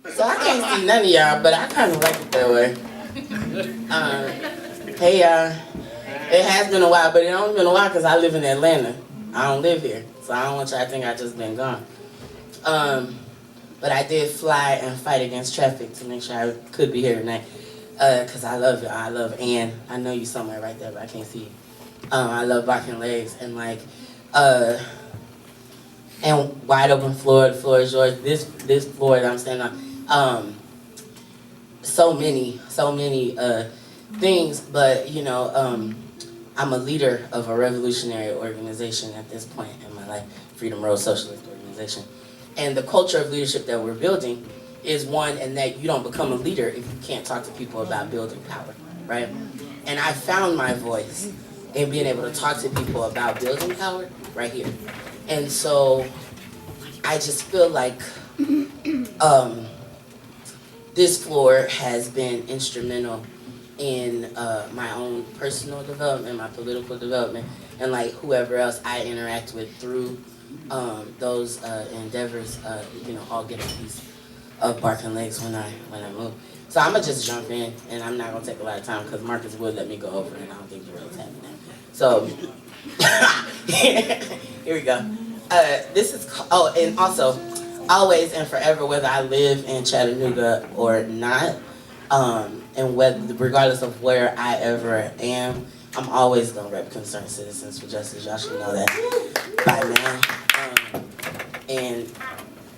So I can't see none of y'all, but I kind of like it that way. Hey y'all, it has been a while, but it only been a while because I live in Atlanta. I don't live here, so I don't want y'all to think I just been gone. But I did fly and fight against traffic to make sure I could be here tonight. Cause I love y'all. I love Ann. I know you somewhere right there, but I can't see you. I love Barking Legs and like, and wide open floor. The floor is yours. This floor that I'm standing on. So many things, but you know, I'm a leader of a revolutionary organization at this point in my life, Freedom Road Socialist Organization. And the culture of leadership that we're building is one in that you don't become a leader if you can't talk to people about building power, right? And I found my voice in being able to talk to people about building power right here. And so I just feel like this floor has been instrumental in my own personal development, my political development, and like whoever else I interact with through those endeavors, you know, all get a piece of Barking Legs when I move. So I'm gonna just jump in, and I'm not gonna take a lot of time because Marcus would let me go over, and I don't think he really having that. So here we go. This is and also always and forever, whether I live in Chattanooga or not, and whether regardless of where I ever am, I'm always gonna rep Concerned Citizens for Justice. Y'all should know that by now. And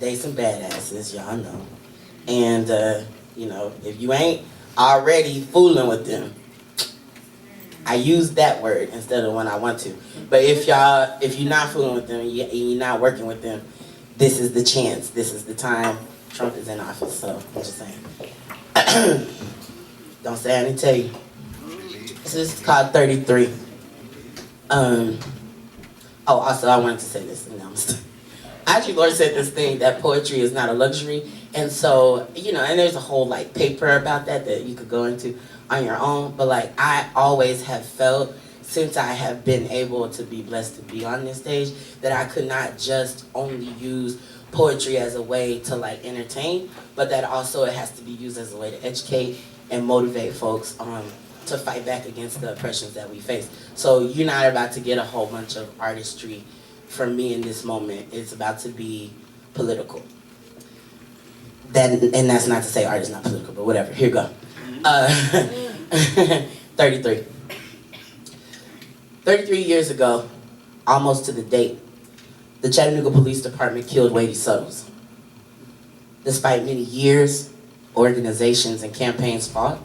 they some badasses, y'all know. And you know, if you ain't already fooling with them, I use that word instead of when I want to. But if you're not fooling with them and you're not working with them, this is the chance. This is the time. Trump is in office, so I'm just saying. Don't say I didn't tell you. So this is called 33. Also I wanted to say this. Actually, Lord said this thing that poetry is not a luxury, and so you know, and there's a whole like paper about that you could go into on your own. But like I always have felt, since I have been able to be blessed to be on this stage, that I could not just only use poetry as a way to like entertain, but that also it has to be used as a way to educate and motivate folks to fight back against the oppressions that we face. So you're not about to get a whole bunch of artistry from me in this moment. It's about to be political. And that's not to say art is not political, but whatever. Here you go. 33. 33 years ago, almost to the date, the Chattanooga Police Department killed Wadey Suttles. Despite many years, organizations, and campaigns fought,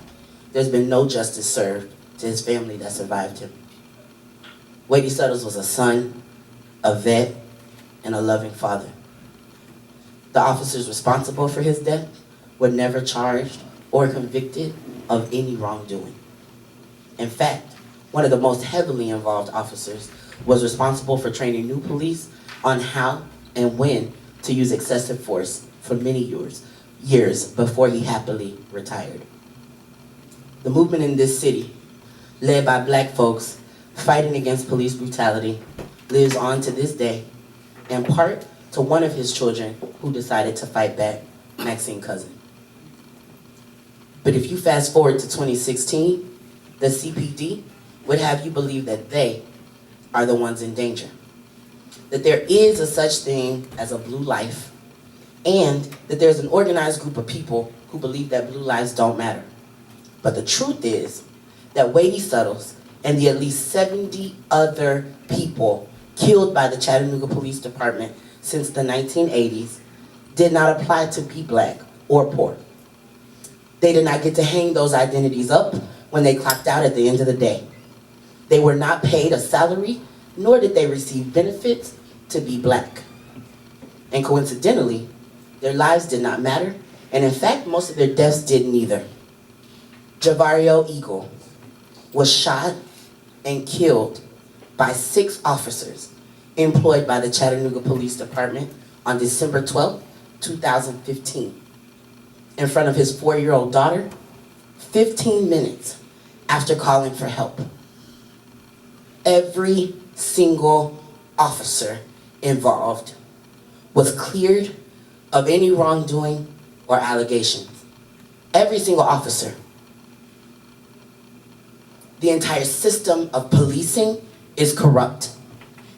there's been no justice served to his family that survived him. Wadey Suttles was a son, a vet, and a loving father. The officers responsible for his death were never charged or convicted of any wrongdoing. In fact, one of the most heavily involved officers was responsible for training new police on how and when to use excessive force for many years before he happily retired. The movement in this city, led by black folks fighting against police brutality, lives on to this day, in part to one of his children who decided to fight back, Maxine Cousin. But if you fast forward to 2016, the CPD would have you believe that they are the ones in danger. That there is a such thing as a blue life, and that there's an organized group of people who believe that blue lives don't matter. But the truth is that Wadey Suttles and the at least 70 other people killed by the Chattanooga Police Department since the 1980s did not apply to be black or poor. They did not get to hang those identities up when they clocked out at the end of the day. They were not paid a salary, nor did they receive benefits to be black. And coincidentally, their lives did not matter, and in fact, most of their deaths didn't either. Javario Eagle was shot and killed by 6 officers employed by the Chattanooga Police Department on December 12, 2015, in front of his 4-year-old daughter, 15 minutes after calling for help. Every single officer involved was cleared of any wrongdoing or allegations. Every single officer. The entire system of policing is corrupt.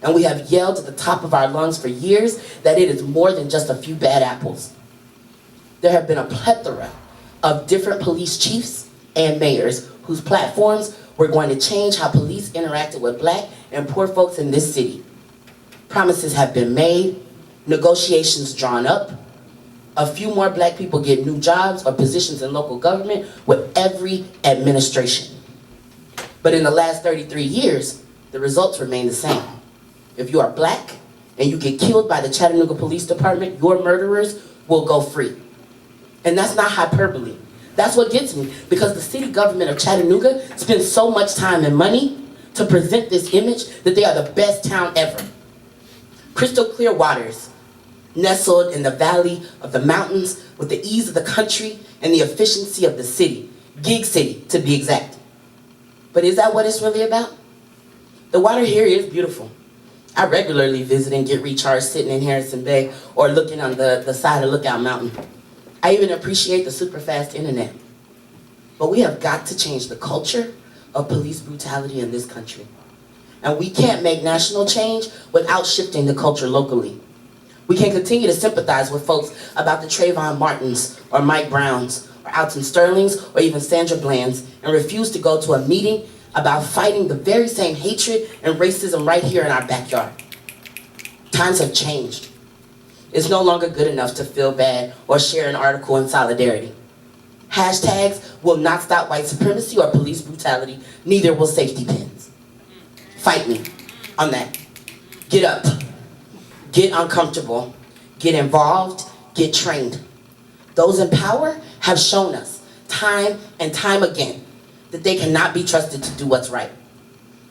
And we have yelled at the top of our lungs for years that it is more than just a few bad apples. There have been a plethora of different police chiefs and mayors whose platforms were going to change how police interacted with black and poor folks in this city. Promises have been made, negotiations drawn up. A few more black people get new jobs or positions in local government with every administration. But in the last 33 years, the results remain the same. If you are black and you get killed by the Chattanooga Police Department, your murderers will go free. And that's not hyperbole. That's what gets me, because the city government of Chattanooga spends so much time and money to present this image that they are the best town ever. Crystal clear waters, nestled in the valley of the mountains with the ease of the country and the efficiency of the city, Gig City to be exact. But is that what it's really about? The water here is beautiful. I regularly visit and get recharged sitting in Harrison Bay or looking on the side of Lookout Mountain. I even appreciate the super fast internet. But we have got to change the culture of police brutality in this country. And we can't make national change without shifting the culture locally. We can't continue to sympathize with folks about the Trayvon Martins or Mike Browns or Alton Sterlings or even Sandra Bland's and refuse to go to a meeting about fighting the very same hatred and racism right here in our backyard. Times have changed. It's no longer good enough to feel bad or share an article in solidarity. Hashtags will not stop white supremacy or police brutality, neither will safety pins. Fight me on that. Get up, get uncomfortable, get involved, get trained. Those in power have shown us time and time again that they cannot be trusted to do what's right.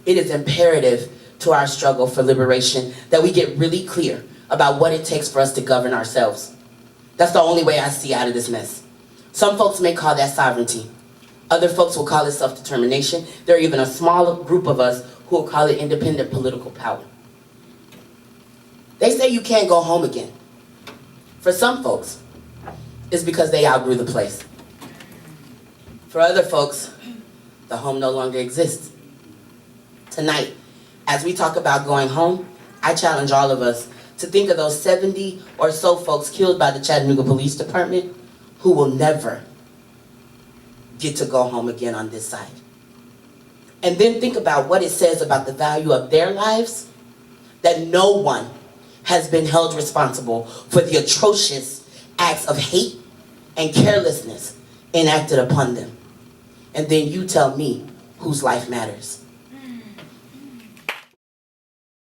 It is imperative to our struggle for liberation that we get really clear about what it takes for us to govern ourselves. That's the only way I see out of this mess. Some folks may call that sovereignty. Other folks will call it self-determination. There are even a small group of us who will call it independent political power. They say you can't go home again. For some folks, it's because they outgrew the place. For other folks, the home no longer exists. Tonight, as we talk about going home, I challenge all of us to think of those 70 or so folks killed by the Chattanooga Police Department who will never get to go home again on this side. And then think about what it says about the value of their lives, that no one has been held responsible for the atrocious acts of hate and carelessness enacted upon them. And then you tell me whose life matters.